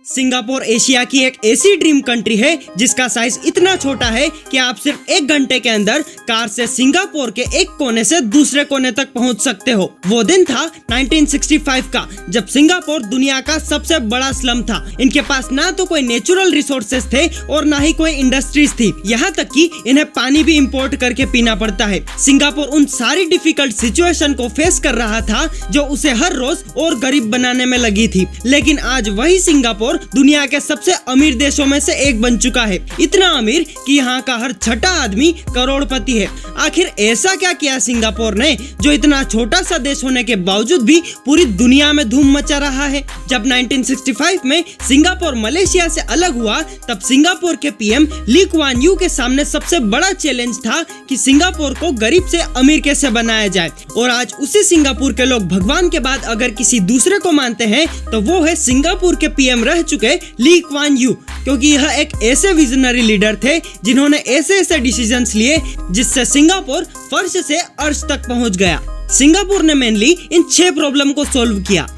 Singapore Asia की एक ऐसी ड्रीम कंट्री है जिसका साइज इतना छोटा है कि आप सिर्फ 1 घंटे के अंदर कार से सिंगापुर के एक कोने से दूसरे कोने तक पहुंच सकते हो। वो दिन था 1965 का, जब सिंगापुर दुनिया का सबसे बड़ा स्लम था। इनके पास ना तो कोई नेचुरल रिसोर्सेज थे और ना ही कोई इंडस्ट्रीज थी, यहाँ तक कि इन्हें पानी भी इंपोर्ट करके पीना पड़ता है। सिंगापुर उन सारी डिफिकल्ट सिचुएशन को फेस कर रहा था जो उसे हर रोज और गरीब बनाने में लगी थी। लेकिन आज वही सिंगापुर दुनिया के सबसे अमीर देशों में से एक बन चुका है, इतना अमीर कि यहाँ का हर छठा आदमी करोड़पति है। आखिर ऐसा क्या किया सिंगापुर ने जो इतना छोटा सा देश होने के बावजूद भी पूरी दुनिया में धूम मचा रहा है। जब 1965 में सिंगापुर मलेशिया से अलग हुआ, तब सिंगापुर के पीएम ली कुआन यू के सामने सबसे बड़ा चैलेंज था कि सिंगापुर को गरीब से अमीर कैसे बनाया जाए। और आज उसी सिंगापुर के लोग भगवान के बाद अगर किसी दूसरे को मानते हैं तो वो है सिंगापुर के पीएम रह चुके ली कुआन यू, क्योंकि यह एक ऐसे विजनरी लीडर थे जिन्होंने ऐसे डिसीजंस लिए जिससे सिंगापुर फर्श से अर्श तक पहुंच गया। सिंगापुर ने मेनली इन 6 प्रॉब्लम को सॉल्व किया।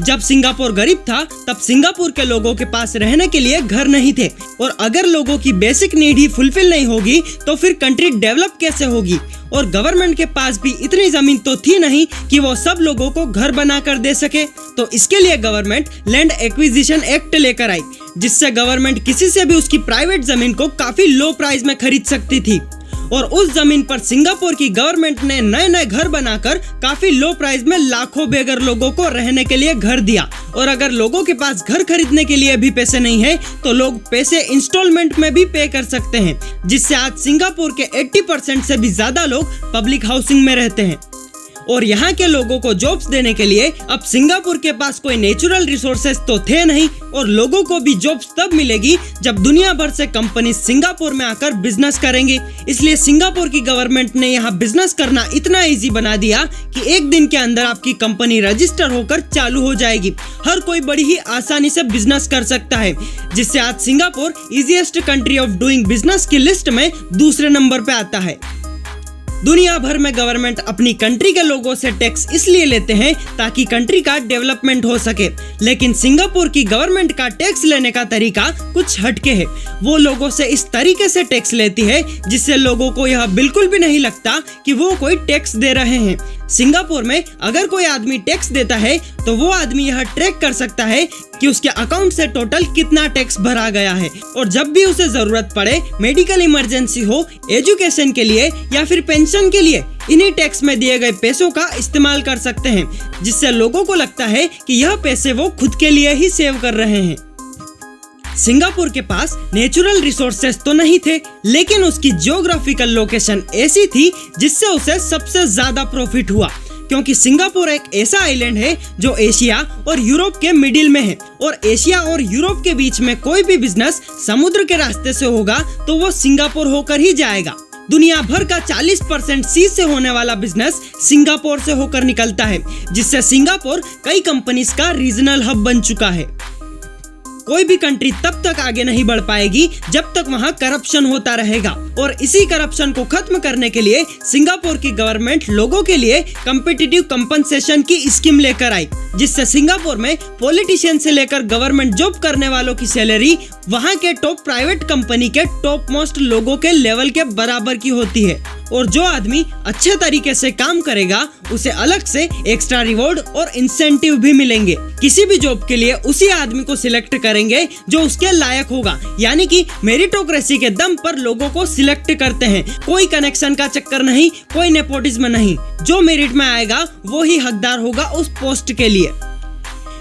जब सिंगापुर गरीब था तब सिंगापुर के लोगों के पास रहने के लिए घर नहीं थे, और अगर लोगों की बेसिक नीड ही फुलफिल नहीं होगी तो फिर कंट्री डेवलप कैसे होगी। और गवर्नमेंट के पास भी इतनी जमीन तो थी नहीं कि वो सब लोगों को घर बना कर दे सके। तो इसके लिए गवर्नमेंट लैंड एक्विजिशन एक्ट लेकर आई, जिससे गवर्नमेंट किसी से भी उसकी प्राइवेट जमीन को काफी लो प्राइस में खरीद सकती थी। और उस जमीन पर सिंगापुर की गवर्नमेंट ने नए घर बनाकर काफी लो प्राइस में लाखों बेघर लोगों को रहने के लिए घर दिया। और अगर लोगों के पास घर खरीदने के लिए भी पैसे नहीं है तो लोग पैसे इंस्टॉलमेंट में भी पे कर सकते हैं, जिससे आज सिंगापुर के 80% से भी ज्यादा लोग पब्लिक हाउसिंग में रहते हैं। और यहाँ के लोगों को जॉब्स देने के लिए अब सिंगापुर के पास कोई नेचुरल रिसोर्सेज तो थे नहीं, और लोगों को भी जॉब्स तब मिलेगी जब दुनिया भर से कंपनी सिंगापुर में आकर बिजनेस करेंगी। इसलिए सिंगापुर की गवर्नमेंट ने यहाँ बिजनेस करना इतना इजी बना दिया कि 1 दिन के अंदर आपकी कंपनी रजिस्टर होकर चालू हो जाएगी। हर कोई बड़ी ही आसानी से बिजनेस कर सकता है, जिससे आज Singapore easiest country of doing business की लिस्ट में दूसरे नंबर पे आता है। दुनिया भर में गवर्नमेंट अपनी कंट्री के लोगों से टैक्स इसलिए लेते हैं ताकि कंट्री का डेवलपमेंट हो सके, लेकिन सिंगापुर की गवर्नमेंट का टैक्स लेने का तरीका कुछ हटके है। वो लोगों से इस तरीके से टैक्स लेती है जिससे लोगों को यह बिल्कुल भी नहीं लगता कि वो कोई टैक्स दे रहे हैं। सिंगापुर में अगर कोई आदमी टैक्स देता है तो वो आदमी यह ट्रैक कर सकता है कि उसके अकाउंट से टोटल कितना टैक्स भरा गया है, और जब भी उसे जरूरत पड़े, मेडिकल इमरजेंसी हो, एजुकेशन के लिए या फिर पेंशन के लिए, इन्हीं टैक्स में दिए गए पैसों का इस्तेमाल कर सकते हैं, जिससे लोगों को लगता है कि यह पैसे वो खुद के लिए ही सेव कर रहे हैं। सिंगापुर के पास नेचुरल रिसोर्सेज तो नहीं थे, लेकिन उसकी जियोग्राफिकल लोकेशन ऐसी थी जिससे उसे सबसे ज्यादा प्रॉफिट हुआ, क्योंकि सिंगापुर एक ऐसा आइलैंड है जो एशिया और यूरोप के मिडिल में है। और एशिया और यूरोप के बीच में कोई भी बिजनेस समुद्र के रास्ते से होगा तो वो सिंगापुर होकर ही जाएगा। दुनिया भर का 40% सी से होने वाला बिजनेस सिंगापुर से होकर निकलता है, जिससे सिंगापुर कई कंपनीज का रीजनल हब बन चुका है। कोई भी कंट्री तब तक आगे नहीं बढ़ पाएगी जब तक वहाँ करप्शन होता रहेगा, और इसी करप्शन को खत्म करने के लिए सिंगापुर की गवर्नमेंट लोगों के लिए कम्पिटिटिव कंपनसेशन की स्कीम लेकर आई, जिससे सिंगापुर में पॉलिटिशियन से लेकर गवर्नमेंट जॉब करने वालों की सैलरी वहाँ के टॉप प्राइवेट कंपनी के टॉप मोस्ट लोगों के लेवल के बराबर की होती है। और जो आदमी अच्छे तरीके से काम करेगा उसे अलग से एक्स्ट्रा रिवॉर्ड और इंसेंटिव भी मिलेंगे। किसी भी जॉब के लिए उसी आदमी को सिलेक्ट करेंगे जो उसके लायक होगा, यानी कि मेरिटोक्रेसी के दम पर लोगों को सिलेक्ट करते हैं। कोई कनेक्शन का चक्कर नहीं, कोई नेपोटिज्म नहीं, जो मेरिट में आएगा वो ही हकदार होगा उस पोस्ट के लिए।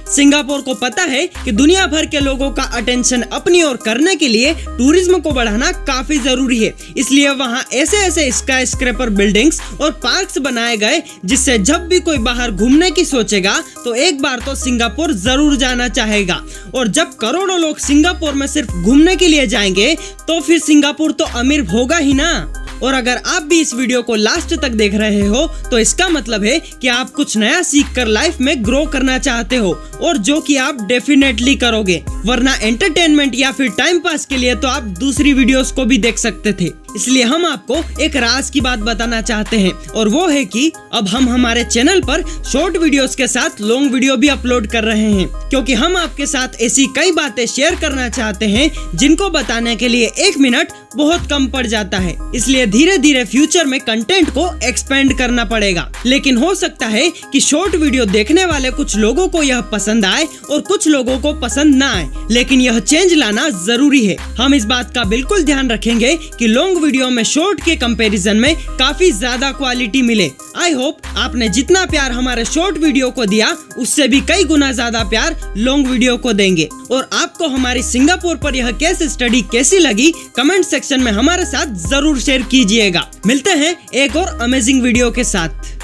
सिंगापुर को पता है कि दुनिया भर के लोगों का अटेंशन अपनी ओर करने के लिए टूरिज्म को बढ़ाना काफी जरूरी है, इसलिए वहाँ ऐसे स्काई स्क्रैपर बिल्डिंग्स और पार्क्स बनाए गए जिससे जब भी कोई बाहर घूमने की सोचेगा तो एक बार तो सिंगापुर जरूर जाना चाहेगा। और जब करोड़ों लोग सिंगापुर में सिर्फ घूमने के लिए जाएंगे तो फिर सिंगापुर तो अमीर होगा ही ना। और अगर आप भी इस वीडियो को लास्ट तक देख रहे हो तो इसका मतलब है कि आप कुछ नया सीखकर लाइफ में ग्रो करना चाहते हो, और जो कि आप डेफिनेटली करोगे, वरना एंटरटेनमेंट या फिर टाइम पास के लिए तो आप दूसरी वीडियोस को भी देख सकते थे। इसलिए हम आपको एक राज की बात बताना चाहते हैं, और वो है कि अब हम हमारे चैनल पर शॉर्ट वीडियोस के साथ लॉन्ग वीडियो भी अपलोड कर रहे हैं, क्योंकि हम आपके साथ ऐसी कई बातें शेयर करना चाहते हैं जिनको बताने के लिए 1 मिनट बहुत कम पड़ जाता है। इसलिए धीरे धीरे फ्यूचर में कंटेंट को एक्सपेंड करना पड़ेगा। लेकिन हो सकता है कि शॉर्ट वीडियो देखने वाले कुछ लोगों को यह पसंद आए और कुछ लोगों को पसंद ना आए, लेकिन यह चेंज लाना जरूरी है। हम इस बात का बिल्कुल ध्यान रखेंगे कि लॉन्ग वीडियो में शॉर्ट के कंपैरिजन में काफी ज्यादा क्वालिटी मिले। आई होप आपने जितना प्यार हमारे शॉर्ट वीडियो को दिया उससे भी कई गुना ज्यादा प्यार लॉन्ग वीडियो को देंगे। और आपको हमारी सिंगापुर पर यह केस स्टडी कैसी लगी कमेंट सेक्शन में हमारे साथ जरूर शेयर कीजिएगा। मिलते हैं एक और अमेजिंग वीडियो के साथ।